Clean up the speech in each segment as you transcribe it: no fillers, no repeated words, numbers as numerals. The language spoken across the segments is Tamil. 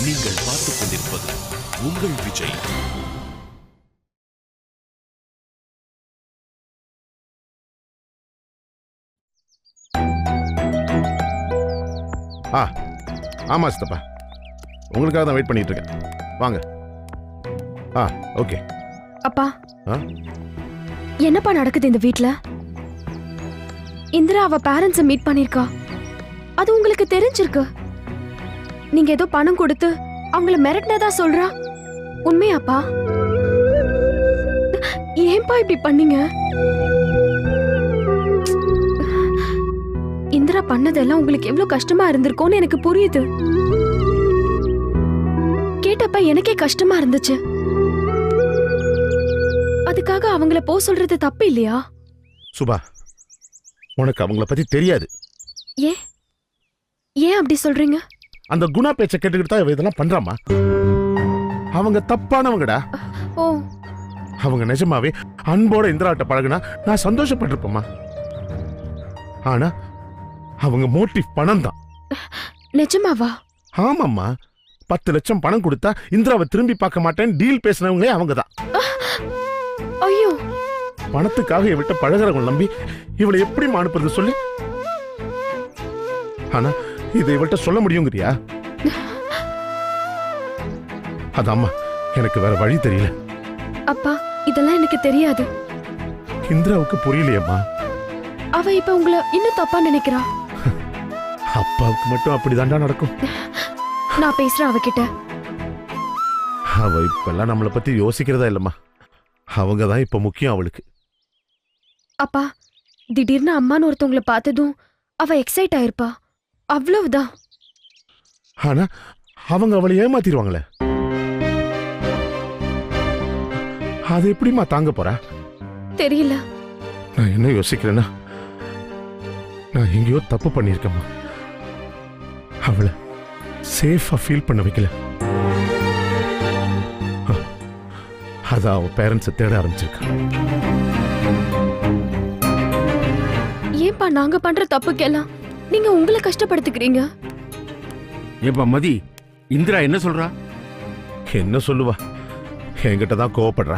நீங்கள் பார்த்துக் கொண்டிருப்பது உங்கள் விஜய். ஆமா சித்தப்பா, உங்களுக்காக தான் வெயிட் பண்ணிட்டு இருக்கேன். வாங்க. ஓகே. அப்பா, என்னப்பா நடக்குது இந்த வீட்ல? இந்திரா அவ பேரண்ட்ஸை மீட் பண்ணிருக்கா. அது உங்களுக்கு தெரிஞ்சிருக்கு. நீங்க ஏதோ பணம் கொடுத்து அவங்கள மிரட்டினதா சொல்றா. உண்மையாப்பா? ஏன்பா இப்படி பண்ணீங்க? இந்திரா பண்ணதெல்லாம் உங்களுக்கு எவ்வளவு கஷ்டமா இருந்திருக்கும்னு எனக்கு புரியுது. கேட்டப்ப எனக்கே கஷ்டமா இருந்துச்சு. அதுக்காக அவங்கள போ சொல்றது தப்பு இல்லையா? சுபா, உனக்கு அவங்கள பத்தி தெரியாது. ஏன் அப்படி சொல்றீங்க? அந்த குணா பேச்ச கேட்டுக்கிட்டு தான் இதெல்லாம் பண்றாமா. அவங்க தப்பானவங்கடா. ஓ, அவங்க நிஜமாவே அன்போட இந்திராட்ட பழகுனா நான் சந்தோஷப்பட்டிருப்பேம்மா. ஆனா அவங்க மோட்டிவ் பணம் தான். நிஜமாவா? ஆமாம்மா, 10 லட்சம் பணம் கொடுத்தா இந்திராவை திரும்பி பார்க்க மாட்டேன்னு டீல் பேசினவங்களே அவங்க தான். ஐயோ, பணத்துக்காக இவட்ட பழகிறவங்க நம்பி இவளை எப்படி அனுப்புறது சொல்லு. ஆனா இதை இவள்கிட்ட சொல்ல முடியுங்கிறியா? அதாம்மா, எனக்கு வேற வழி தெரியல. அப்பா, இதெல்லாம் எனக்கு தெரியாது. இந்திராவுக்கு புரியலையம்மா. அவ இப்ப உங்களை இன்னும் தப்பா நினைக்கிறா. அப்பாவுக்கு மட்டும் அப்படிதான்டா நடக்கும். நான் பேசுறேன் அவகிட்ட. அவ இப்பெல்லாம் நம்மளை பத்தி யோசிக்கிறதா இல்லம்மா. அவங்க தான் இப்ப முக்கியம் அவளுக்கு. அப்பா, திடீர்னு அம்மான்னு ஒருத்தவங்களை பார்த்ததும் அவ எக்ஸைட் ஆயிருப்பா. அவ்வளவுதான். ஆனா அவங்க அவளை ஏமாத்திடுவாங்களே. அது எப்படிமா தாங்க போறா? தெரியல. நான் என்ன யோசிக்கிறேன்னா, நான் எங்கேயோ தப்பு பண்ணிருக்கேம்மா. அவளை சேஃபா ஃபீல் பண்ண வைக்கல. அதான் அவ பேரண்ட்ஸை தேட ஆரம்பிச்சிருக்கா. ஏன்பா நாங்க பண்ற தப்புக்கெல்லாம் நீங்க உங்களை கஷ்டப்படுத்திக்கிறீங்க? ஏப்பா மதி, இந்திரா என்ன சொல்றா? என்ன சொல்லுவா? என்கிட்ட தான் கோவப்படுறா.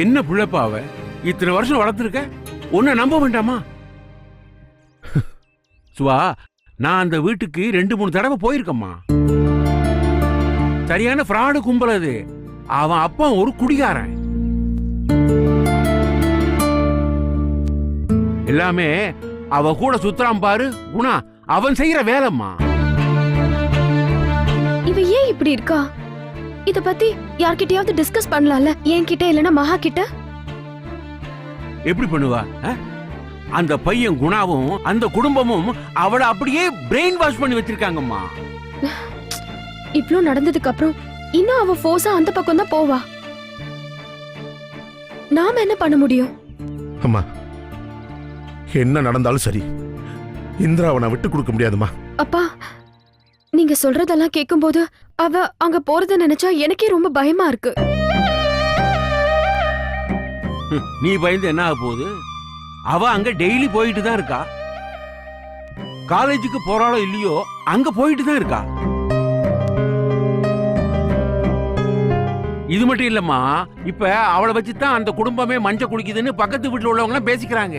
என்ன பிள்ளைப்பா அவ? இத்தனை வருஷம் வளர்த்துருக்க, உன்னை நம்ப வேண்டாமா? சுவா, நான் அந்த வீட்டுக்கு 2-3 தடவை போயிருக்கம்மா. சரியான ஃப்ராடு கும்பல் அது. அவன் அப்பா ஒரு குடிகாரன். எல்லாமே அவ கூட சுத்துறான் பாரு குணா, அவன் செய்யற வேலைம்மா. இவ ஏன் இப்படி இருக்கா? இத பத்தி யார்கிட்டயாவது டிஸ்கஸ் பண்ணலாம்ல? என்கிட்ட இல்லனா மகா கிட்ட? எப்படி பண்ணுவா? அந்த பையன் குணாவும் அந்த குடும்பமும் அவளை அப்படியே பிரெயின் வாஷ் பண்ணி வச்சிருக்காங்கம்மா. இவ்ளோ நடந்ததுக்கு அப்புறம் இன்னும் அவ ஃபோர்ஸா அந்த பக்கம் தான் போவா. நாம என்ன பண்ண முடியும்? அம்மா, என்ன நடந்தாலும் சரி, இந்திராவை நான் விட்டு கொடுக்க முடியாதுமா. அப்பா, நீங்க சொல்றதெல்லாம் கேட்கும்போது அவ அங்க போறத நினைச்சா எனக்கே ரொம்ப பயமா இருக்கு. நீ பயந்து என்ன ஆக போகுது? அவ அங்க டெய்லி போயிட்டு தான் இருக்கா. காலேஜுக்கு போறாளோ இல்லையோ, அங்க போயிட்டு தான் இருக்கா. இது மட்டும் இல்லம்மா, இப்ப அவளை வச்சுதான் அந்த குடும்பமே மஞ்ச குடிக்குதுன்னு பக்கத்து வீட்டுல உள்ளவங்க பேசிக்கிறாங்க.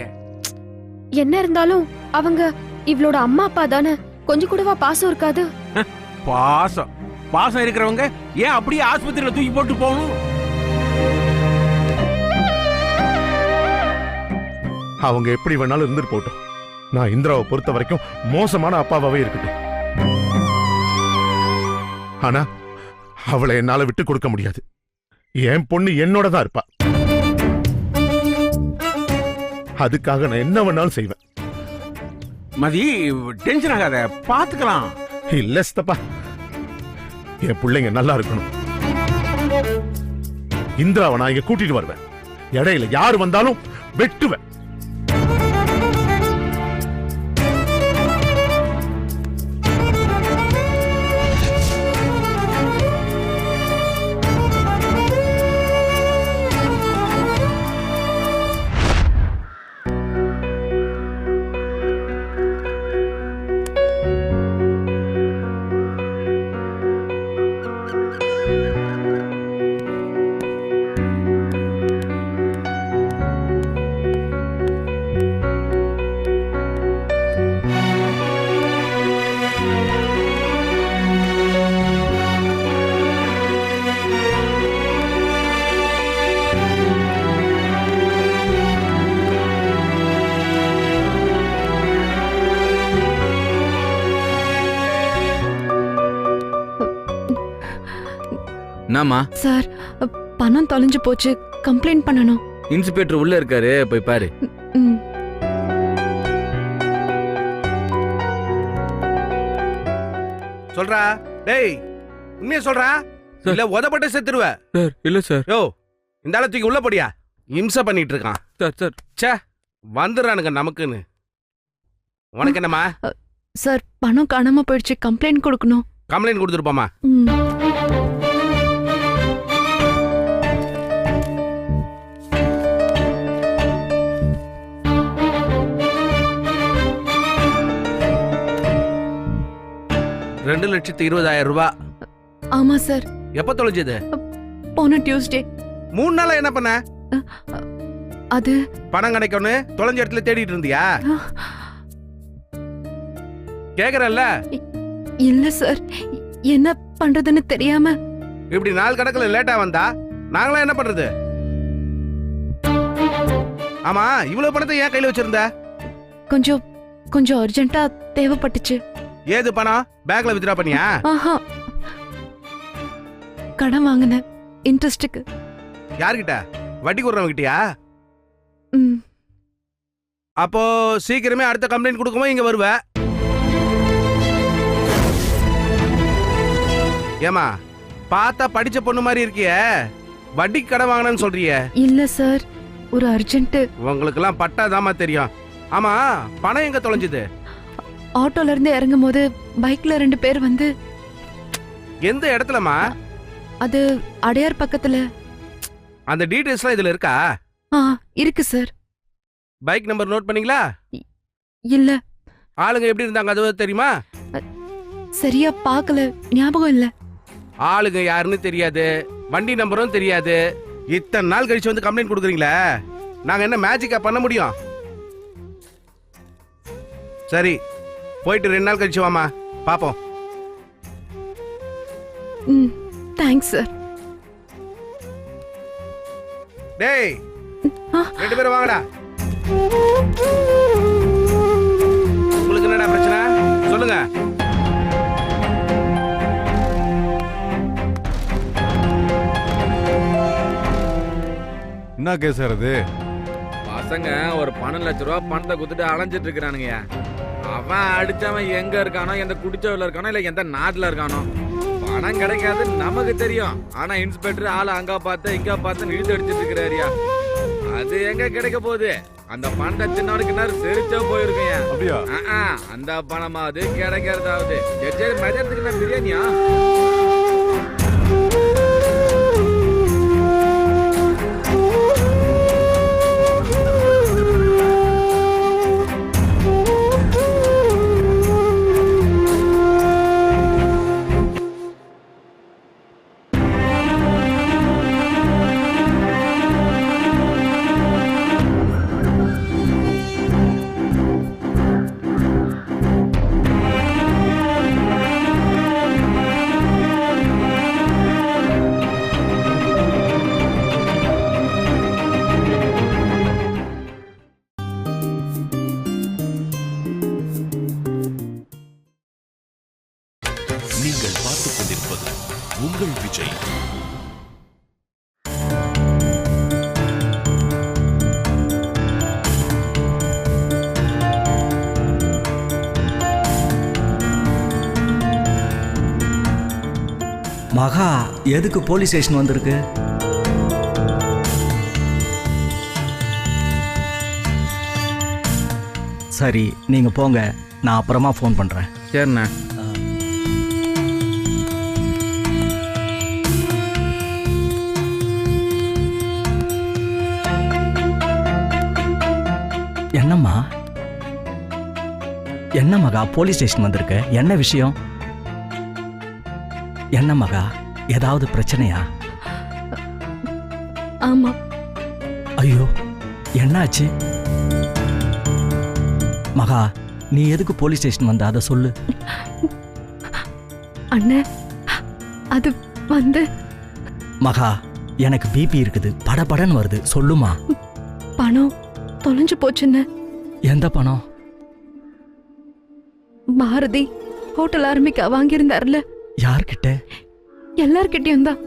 என்ன இருந்தாலும் அவங்க இவளோட அம்மா அப்பா தானே, கொஞ்சம் கூடவா பாசம் இருக்காது? பாசம் பாசம் இருக்கிறவங்க ஏன் அப்படியே ஆஸ்பத்திரியில தூக்கி போட்டு போகணும்? அவங்க எப்படி வேணாலும் இருந்துட்டு போட்டோம். நான் இந்திராவை பொறுத்த வரைக்கும் மோசமான அப்பாவாவே இருக்கட்டும். ஆனா அவளை என்னால விட்டு கொடுக்க முடியாது. என் பொண்ணு என்னோட தான் இருப்பா. அதுக்காக நான் என்ன வேணாலும் செய்வேன். மதி, டென்ஷன் ஆகாத, பாத்துக்கலாம். இல்ல சித்தப்பா, என் பிள்ளைங்க நல்லா இருக்கணும். இந்திராவை நான் இங்க கூட்டிட்டு வருவேன். இடையில யாரு வந்தாலும் வெட்டுவேன். என்னம்மா? சார் பணம் தொலைஞ்சு போச்சு, கம்ப்ளைண்ட் பண்ணணும். இன்ஸ்பெக்டர் உள்ள இருக்காரு, போய் பாரு. ம். சொல்றா டேய், உண்மையை சொல்றா சார். இல்ல உதப்பட்டு செத்துருவ. சார் இல்ல சார். யோ இந்த ஆளை தூக்கி உள்ள போடியா, இம்சை பண்ணிட்டு இருக்கான். Sir sir. ச்சே வந்துடுறானுங்க நமக்குன்னு. உனக்கு என்னம்மா? சார் பணம் காணாம போயிடுச்சு, கம்ப்ளைண்ட் கொடுக்கணும். கம்ப்ளைண்ட் கொடுத்துருப்பாமா? ம். $2,20,000. ஆமா சார், எப்ப தொலைஞ்சது? போன டியூஸ்டே. 3 நாளா என்ன பண்ண? அது பணம் கிடைக்கும்னு தொலைஞ்ச இடத்துல தேடிட்டு இருந்தியா? கேக்குறல்ல, இல்ல சார், என்ன பண்றதுன்னு தெரியாம. இப்படி நாள் கணக்குல லேட்டா வந்தா நாங்களா என்ன பண்றது? ஆமா, இவ்வளவு பணத்தை ஏன் கையில வச்சிருந்த? கொஞ்சம் அர்ஜென்ட்டா தேவைப்பட்டுச்சு. ஏது பணம்? பேங்க்ல வித்ட்ரா பண்ணியா? ஆஹா, கடன் வாங்கினேன் இன்ட்ரெஸ்ட்டுக்கு. யார்கிட்ட? வட்டி கொடுறவங்கிட்டயா? ம். அப்போ சீக்கிரமே அடுத்த கம்ப்ளைண்ட் கொடுக்கும்போது இங்க வருவ. ஏமா பார்த்தா படிச்ச பொண்ணு மாதிரி இருக்கிய, வட்டி கடன் வாங்கினு சொல்றிய? இல்ல சார், ஒரு அர்ஜென்ட். உங்களுக்கு எல்லாம் பட்டாதாமா தெரியும். ஆமா, பணம் எங்க தொலைஞ்சது? ஆட்டோல இருந்து இறங்கும் போது பைக்ல 2 பேர் வந்து. எந்த இடத்துலமா? அது அடையார் பக்கத்துல. அந்த டீடைல்ஸ்லாம் இதுல இருக்கா? இருக்கு சார். பைக் நம்பர் நோட் பண்ணீங்களா? இல்ல. ஆளுங்க எப்படி இருந்தாங்க அது தெரியுமா? சரியா பார்க்கல, ஞாபகம் இல்ல. ஆளுங்க யாருன்னு தெரியாது, வண்டி நம்பரும் தெரியாது. இத்தனை நாள் கழிச்சு வந்து கம்ப்ளைண்ட் கொடுக்குறீங்களே, நாங்க என்ன மேஜிக்கா பண்ண முடியும்? சரி, போயிட்டு 2 நாள் கழிச்சு வாமா, பாப்போம். ம், தேங்க்ஸ் சார். டேய் 2 பேரும் வாங்கடா. உங்களுக்கு என்னடா பிரச்சனை சொல்லுங்க. என்ன கேஸ் சார் அது? பசங்க ஒரு 12 லட்ச ரூபா பணத்தை குடுத்துட்டு அலைஞ்சிட்டு இருக்கிறானுங்க. அவன் அடிச்சவன் எங்க இருக்கானோ, எந்த குடிச்சவர்ல இருக்கானோ, இல்ல எந்த நாட்டுல இருக்கானோ, பணம் கிடைக்காது நமக்கு தெரியும். ஆனா இன்ஸ்பெக்டர் ஆளை அங்க பார்த்து இங்க பார்த்து இழுத்து அடிச்சிட்டு இருக்கிறாரியா. அது எங்க கிடைக்க போகுது? அந்த பணத்தை சின்னவனுக்கு நேரம் செரிச்சா போயிருக்கேன். அப்படியா? அந்த பணமாவது கிடைக்கிறதாவது. சரி மதியத்துக்கு நான் பிரியாணியா? நீங்கள் பார்த்துக் கொண்டிருப்பது உங்கள் விஜய். மகா எதுக்கு போலீஸ் ஸ்டேஷன் வந்திருக்கு? சரி நீங்க போங்க, நான் அப்புறமா ஃபோன் பண்றேன். சரிண்ணா. என்னம்மா? என்ன மகா போலீஸ் ஸ்டேஷன் வந்திருக்கு? என்ன விஷயம்? என்ன மகா, ஏதாவது பிரச்சனையா? ஆமா. ஐயோ, என்னாச்சு மகா? நீ எதுக்கு போலீஸ் ஸ்டேஷன் வந்த, அதை சொல்லு. அண்ணே, அது வந்து மகா, எனக்கு பிபி இருக்குது, படபடன்னு வருது, சொல்லுமா. பணம் தொலைஞ்சு போச்சுன்னு. எந்த பணம்? பாரதி ஹோட்டல் ஆரம்பிக்க வாங்கியிருந்தாருல. யார்கிட்ட? எல்லார்கிட்டயும் தான்.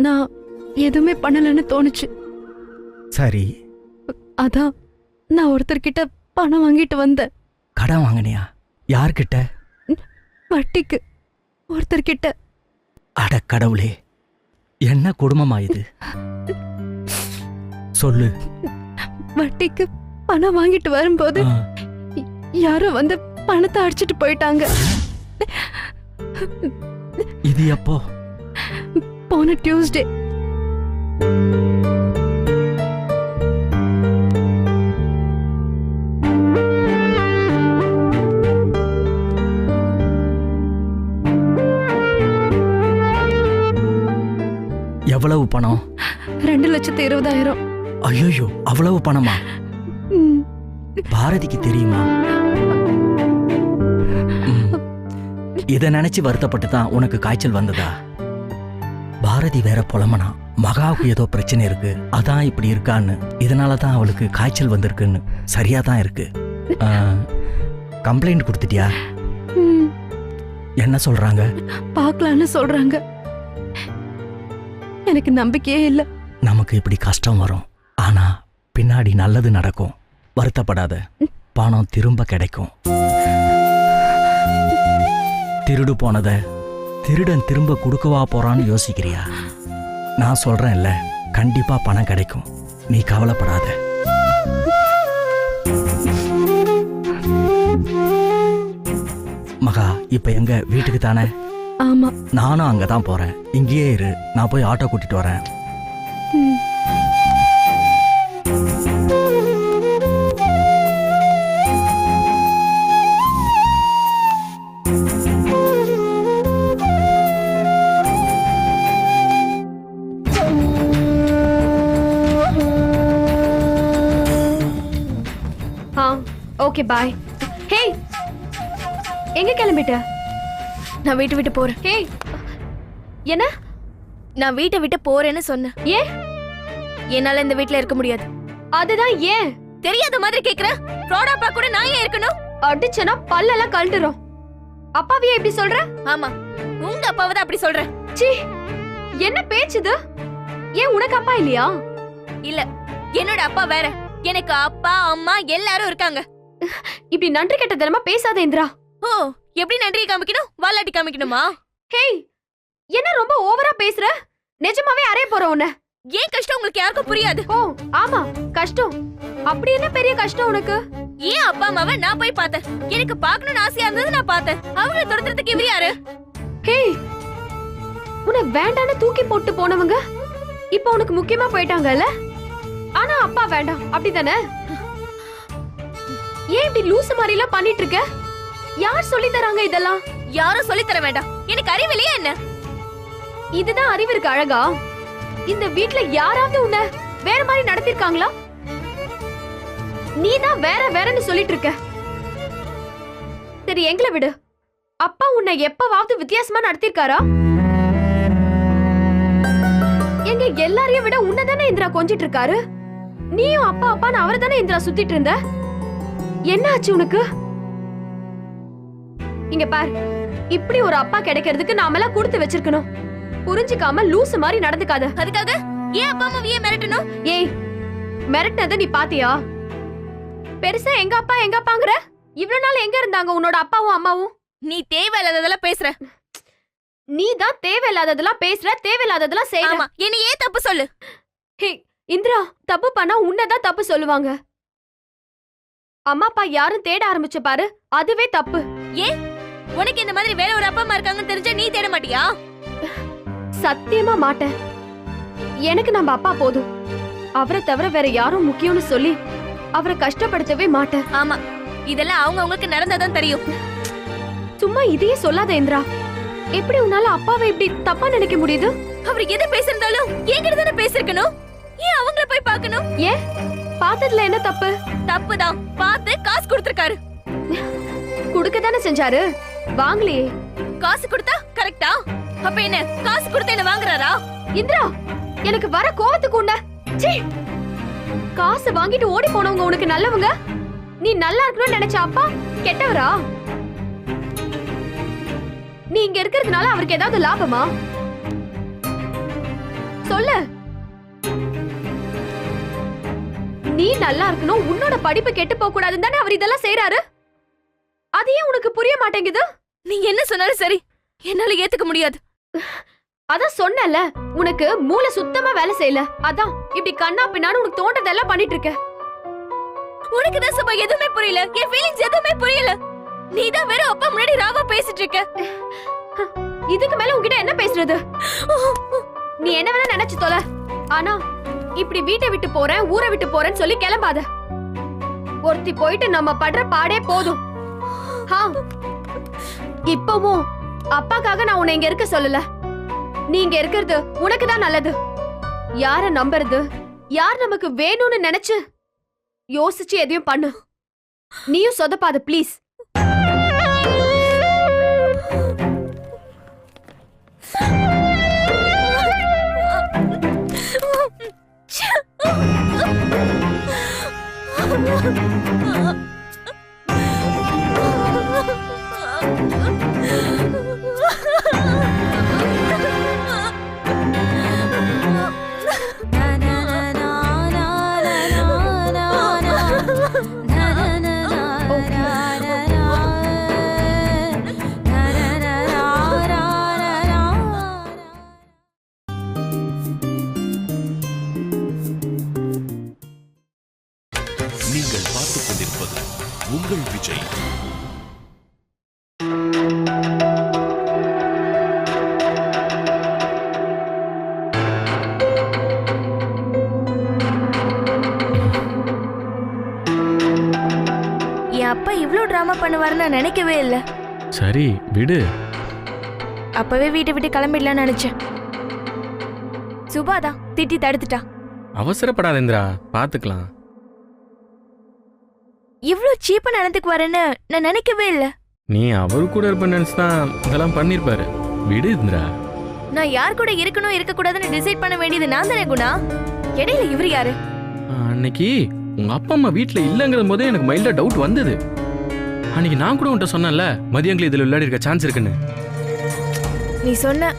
நான் எதுவுமே பண்ணலன்னு தோணுச்சு. சரி, அதான் நான் ஒருத்தர்கிட்ட பணம் வாங்கிட்டு வந்தேன். கடன் வாங்கினியா? யார்கிட்ட? வட்டிக்கு ஒருத்தர்கிட்ட. அட கடவுளே, என்ன குடும்பமா இது? சொல்லு. வட்டிக்கு பணம் வாங்கிட்டு வரும்போது ஆ, யாரோ வந்து பணத்தை அடிச்சிட்டு போயிட்டாங்க. இது எப்போ? போன டியூஸ்டே. எவ்வளவு பணம்? 2,20,000. ஐயோ, அவ்வளவு பணமா? ம். பாரதிக்கு தெரியுமா? ம். இத நினைச்சு வருத்தப்பட்டு தான் உனக்கு காய்ச்சல் வந்ததா? பாரதி வேற புலம்பனா, மகாவுக்கு ஏதோ பிரச்சனை இருக்கு, அதான் இப்படி இருக்கான்னு, இதனால தான் அவளுக்கு காய்ச்சல் வந்திருக்குன்னு. சரியா தான் இருக்கு. கம்ப்ளைண்ட் கொடுத்துட்டியா? ம். என்ன சொல்றாங்க? பார்க்கலான்னு சொல்றாங்க. எனக்கு நம்பிக்கையே இல்ல. நமக்கு இப்படி கஷ்டம் வரும், ஆனா பின்னாடி நல்லது நடக்கும். வருத்தப்படாத, பணம் திரும்ப கிடைக்கும். திருடு போனத திருடன் திரும்ப கொடுக்கவா போறான்னு யோசிக்கிறியா? நான் சொல்றேன்ல, கண்டிப்பா பணம் கிடைக்கும், நீ கவலைப்படாத. மகா, இப்ப எங்க? வீட்டுக்கு தானே? ஆமா. நானும் அங்கதான் போறேன். இங்கேயே இரு, நான் போய் ஆட்டோ கூட்டிட்டு வரேன். ம். Okay bye. ஹே, எங்க கிளம்பிட்ட? நான் வீட்டை விட்டு போறேன். ஹே, என்ன? நான் வீட்டை விட்டு போறேன்னு சொன்னேன். ஏன்? என்னால இந்த வீட்ல இருக்க முடியாது. அதுதான் ஏன்? தெரியாத மாதிரி கேக்குற. ஃப்ராடாப்பா கூட நான் ஏன் இருக்கணும்? அடிச்சனா பல்லெல்லாம் கழண்டுரும். அப்பாவியே இப்படி சொல்ற? ஆமா, உங்க அப்பாவை தான் அப்படி சொல்றேன். சீ, என்ன பேச்சுது? ஏன் உனக்கு அப்பா இல்லையா? இல்ல, என்னோட அப்பா வேற. எனக்கு அப்பா அம்மா எல்லாரும் இருக்காங்க. இப்படி நன்றி கெட்ட தினமா பேசாத இந்திரா. ஓ, எப்படி நன்றி காமிக்கணும்? வாலாட்டி காமிக்கணுமா? ஹேய், என்ன ரொம்ப ஓவரா பேசுற? நிஜமாவே அறைய போற உன்ன. ஏன் கஷ்டம் உங்களுக்கு யாருக்கும் புரியாது. ஓ ஆமா, கஷ்டம். அப்படி என்ன பெரிய கஷ்டம் உனக்கு? ஏன் அப்பா அம்மாவை நான் போய் பார்த்தேன். எனக்கு பார்க்கணும்னு ஆசையா இருந்தது, நான் பார்த்தேன். அவங்களை துரத்துறதுக்கு இவரு யாரு? ஹேய், உன்னை வேண்டான்னு தூக்கி போட்டு போனவங்க இப்போ உனக்கு முக்கியமா போயிட்டாங்கல்ல? ஆனா அப்பா வேண்டாம், அப்படிதானே? ஏன் இப்படி லூசு மாதிரி எல்லாம் பண்ணிட்டு இருக்க? யார் சொல்லி தராங்க இதெல்லாம்? யாரும் சொல்லி தர வேண்டாம். எனக்கு அறிவில்லையா என்ன? இதுதான் அறிவு இருக்கு அழகா? இந்த வீட்ல யாராவது உன்னை வேற மாதிரி நடத்திருக்காங்களா? நீதான் வேற வேறன்னு சொல்லிட்டு இருக்க. சரி, எங்களை விடு. அப்பா உன்னை எப்பவாவது வித்தியாசமா நடத்திருக்காரா? எங்க எல்லாரையும் விட உன்னதானே இந்திரா கொஞ்சிட்டு இருக்காரு. நீயும் அப்பா அப்பான்னு அவரை தானே இந்திரா சுத்திட்டு இருந்த. என்ன ஆச்சு உனக்கு? இங்க பார், இப்படி ஒரு அப்பா கிடைக்கிறதுக்கு நாமெல்லாம் கொடுத்து வச்சிருக்கணும். புரிஞ்சுக்காம லூசு மாதிரி நடந்துக்காத. அதுக்காக ஏன் அப்பா அம்மாவையே மிரட்டணும்? ஏய், மிரட்டினத நீ பாத்தியா? பெருசா எங்க அப்பா எங்க அப்பாங்கற? இவ்வளவு நாள் எங்க இருந்தாங்க உன்னோட அப்பாவும் அம்மாவும்? நீ தேவையில்லாததெல்லாம் பேசுற. நீ தான் தேவையில்லாததெல்லாம் பேசுற, தேவையில்லாததெல்லாம் செய்ற. ஆமா, என்ன ஏன் தப்பு சொல்லு. ஹே இந்திரா, தப்பு பண்ணா உன்னதான் தப்பு சொல்லுவாங்க. அம்மா அப்பா யாரும் தேட ஆரம்பிச்ச பாரு, அதுவே தப்பு. ஏன் உனக்கு இந்த மாதிரி வேற ஒரு அப்பா அம்மா இருக்காங்கன்னு தெரிஞ்சா நீ தேட மாட்டியா? சத்தியமா மாட்டேன். எனக்கு நம்ம அப்பா போதும். அவரை தவிர வேற யாரும் முக்கியம்னு சொல்லி அவரை கஷ்டப்படுத்தவே மாட்டேன். ஆமா, இதெல்லாம் அவங்க உங்களுக்கு நடந்ததான் தெரியும். சும்மா இதையே சொல்லாத இந்திரா. எப்படி உன்னால அப்பாவை இப்படி தப்பா நினைக்க முடியுது? அவர் எதை பேசிருந்தாலும் என்கிட்ட தானே பேசிருக்கணும். ஏன் அவங்கள போய் பார்க்கணும்? ஏன்? பார்த்ததுல என்ன தப்பு? தப்புதான், பார்த்து காசு கொடுத்திருக்காரு. குடுக்க தானே செஞ்சாரு, வாங்கலையே. காசு கொடுத்தா கரெக்டா? அப்ப என்ன காசு கொடுத்து என்ன வாங்குறாரா? இந்திரா, எனக்கு வர கோவத்துக்கு உண்ட. காசு வாங்கிட்டு ஓடி போனவங்க உனக்கு நல்லவங்க, நீ நல்லா இருக்கணும்னு நினைச்ச அப்பா கெட்டவரா? நீ இங்க இருக்கிறதுனால அவருக்கு ஏதாவது லாபமா? சொல்லு. நீ நல்லா இருக்கணும், உன்னோட படிப்பு கெட்டு போக கூடாதுன்னு தானே அவர் இதெல்லாம் செய்யறாரு. அது ஏன் உனக்கு புரிய மாட்டேங்குது? நீங்க என்ன சொன்னாலும் சரி, என்னால ஏத்துக்க முடியாது. அதான் சொன்னல, உனக்கு மூளை சுத்தமா வேலை செய்யல. அதான் இப்படி கண்ணா பின்னான்னு உனக்கு தோன்றதெல்லாம் பண்ணிட்டு இருக்க. உனக்கு தான் சுபா எதுவுமே புரியல, என் ஃபீலிங்ஸ் எதுவுமே புரியல. நீ தான் வேற அப்பா முன்னாடி ராவா பேசிட்டு இருக்க. இதுக்கு மேல உன்கிட்ட என்ன பேசுறது? நீ என்ன வேணா நினைச்சு தொலை. ஆனா இப்படி வீட்டை விட்டு போறேன், ஊரை விட்டு போறேன்னு சொல்லி கிளம்பாத. ஒருத்தி போயிட்டு நம்ம படுற பாடே போதும். இப்பவும் அப்பாக்காக நான் உன்னை இங்க இருக்க சொல்லல. நீ இங்க இருக்கிறது உனக்கு தான் நல்லது. யார நம்புறது, யார் நமக்கு வேணும்னு நினைச்சு யோசிச்சு எதையும் பண்ணு. நீயும் சொதப்பாத ப்ளீஸ். நீங்கள் பார்த்துக் கொண்டிருப்பது உங்கள் விஜய். என் அப்பா இவ்ளோ டிராமா பண்ணுவாருன்னு நான் நினைக்கவே இல்ல. சரி விடு. அப்பவே வீட்டை விட்டு கிளம்பிடலாம்னு நினைச்சேன். சுபாதான் திட்டி தடுத்துட்டா. அவசரப்படாத இந்திரா, பாத்துக்கலாம். இவ்ளோ சீப்பா நடந்துக்குவாருன்னு நான் நினைக்கவே இல்ல. நீ அவரு கூட இருப்ப நினைச்சுதான் இதெல்லாம் பண்ணிருப்பாரு. விடு இந்திரா. நான் யார் கூட இருக்கணும் இருக்க கூடாதுன்னு டிசைட் பண்ண வேண்டியது நான் தானே குணா. இடையில இவரு யாரு? அன்னைக்கு உங்க அப்பா அம்மா வீட்டுல இல்லங்கிற போதே எனக்கு மைல்டா டவுட் வந்தது. அன்னைக்கு நான் கூட உன்கிட்ட சொன்னேன்ல, மதியங்களே இதுல விளையாடி இருக்க சான்ஸ் இருக்குன்னு. நீ சொன்ன,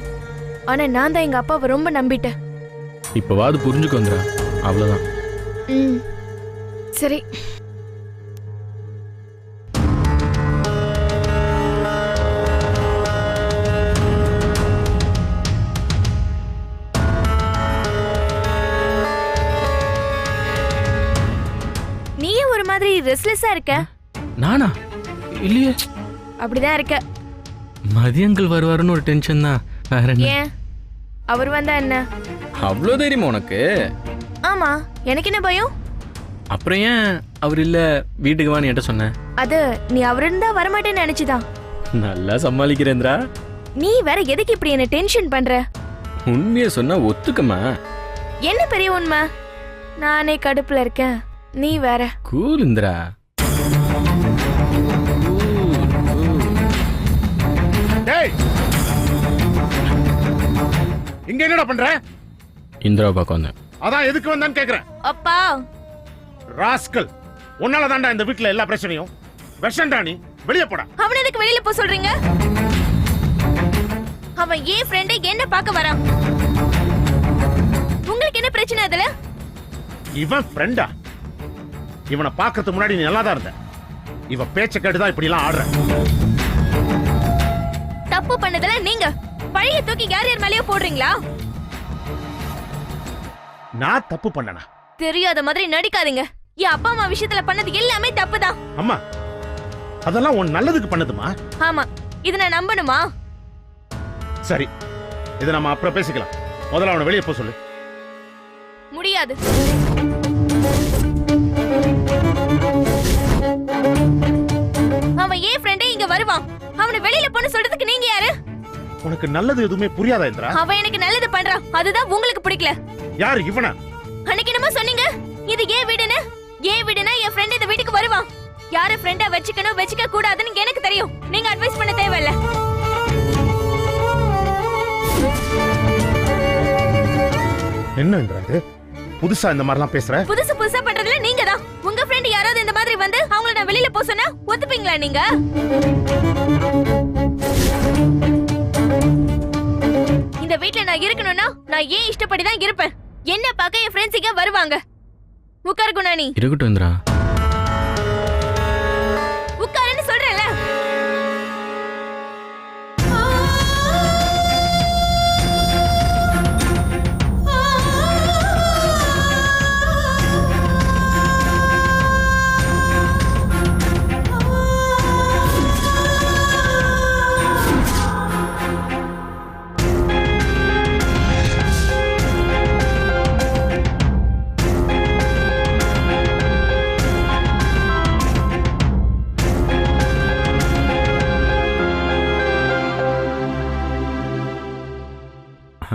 ஆனா நான் தான் எங்க அப்பாவை ரொம்ப நம்பிட்டேன். இப்பவாது புரிஞ்சுக்கோ இந்திரா, அவ்வளவுதான். சரி. நீயே ஒரு மாதிரி ரெஸ்ட்லெஸ்ஸா இருக்க. நானா? இல்லையே. அப்படிதான் இருக்க. மதியங்கள் வருவாருன்னு ஒரு டென்ஷன் தான். வேற என்ன? ஏன் அவர் வந்தா என்ன? அவ்வளோ தைரியமா உனக்கு? ஆமா, எனக்கு என்ன பயம்? அப்புறம் ஏன் அவர் இல்ல வீட்டுக்கு வான்னு என்கிட்ட சொன்ன? அது நீ அவர் இருந்தா வரமாட்டேன்னு நினைச்சுதான். நல்லா சமாளிக்கிறேந்திரா. நீ வேற எதுக்கு இப்படி என்ன டென்ஷன் பண்ற? உண்மையை சொன்னா ஒத்துக்கமா? என்ன பெரிய உண்மை? நானே கடுப்புல இருக்கேன், நீ வேற. கூல் இந்திரா. டேய், இங்க என்னடா பண்ற? இந்திரா பார்க்க வந்தேன். அதான் எதுக்கு வந்தான்னு கேக்குறேன். அப்பா ராஸ்கல், உன்னால தான்டா இந்த வீட்ல எல்லா பிரச்சனையும். விஷண்டா நீ, வெளிய போடா. அவன் எதுக்கு வெளியில போ சொல்றீங்க? அவன் ஏன் ஃப்ரெண்டை என்ன பார்க்க வரான். உங்களுக்கு என்ன பிரச்சனை அதுல? இவன் ஃப்ரெண்டா? இவனை பார்க்கறதுக்கு முன்னாடி நீ நல்லா தான் இருந்த. இவ பேச்ச கேட்டுதான் இப்படி எல்லாம் ஆடுற. தப்பு பண்ணதுல நீங்க பழைய தூக்கி யார் மேலயோ போடுறீங்களா? நான் தப்பு பண்ணனா? தெரியாத மாதிரி நடிக்காதீங்க. என் அப்பா அம்மா விஷயத்துல பண்ணது எல்லாமே தப்புதான். அம்மா, அதெல்லாம் உன் நல்லதுக்கு பண்ணதுமா? ஆமா, இத நான் நம்பணுமா? சரி, இத நம்ம அப்புறம் பேசிக்கலாம். முதல்ல அவனை வெளியே போ சொல்லு. முடியாது. அவன் ஏன் ஃப்ரெண்டே இங்க வருவான். அவனை வெளியில போன்னு சொல்றதுக்கு நீங்க யாரு? உனக்கு நல்லது எதுவுமே புரியாதா இந்திரா? அவன் எனக்கு நல்லது பண்றான், அதுதான் உங்களுக்கு பிடிக்கல. யார் இவனா? அன்னைக்கு என்னமோ சொன்னீங்க, இது ஏன் வீடுன்னு. ஏன் வீடுனா என் ஃப்ரெண்ட் இந்த வீட்டுக்கு வருவான். யார ஃப்ரெண்டா வச்சுக்கணும் வச்சுக்க கூடாதுன்னு எனக்கு தெரியும். நீங்க அட்வைஸ் பண்ண தேவையில்ல. என்ன இந்திரா இது? புதுசா இந்த மாதிரிலாம் பேசுற? புதுசு புதுசா பண்றதுல நீங்க தான். உங்க ஃப்ரெண்ட் யாராவது இந்த மாதிரி வந்து அவங்கள நான் வெளியில போ சொன்னா ஒத்துப்பீங்களா நீங்க? இந்த வீட்ல நான் இருக்கணும்னா நான் நான் ஏன் இஷ்டப்படி தான் இருப்பேன். என்ன பார்க்க என் ஃப்ரெண்ட்ஸ் இங்க வருவாங்க. உட்காரு குணானி. இருக்கட்டும் இந்திரா. உட்காருன்னு சொல்றேன்ல.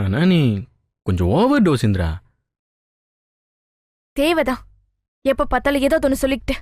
ஆனா நீ கொஞ்சம் ஓவர் டோஸ் இந்திரா. தேவைதான். எப்ப பார்த்தாலும் ஏதோ ஒன்று சொல்லிக்கிட்டு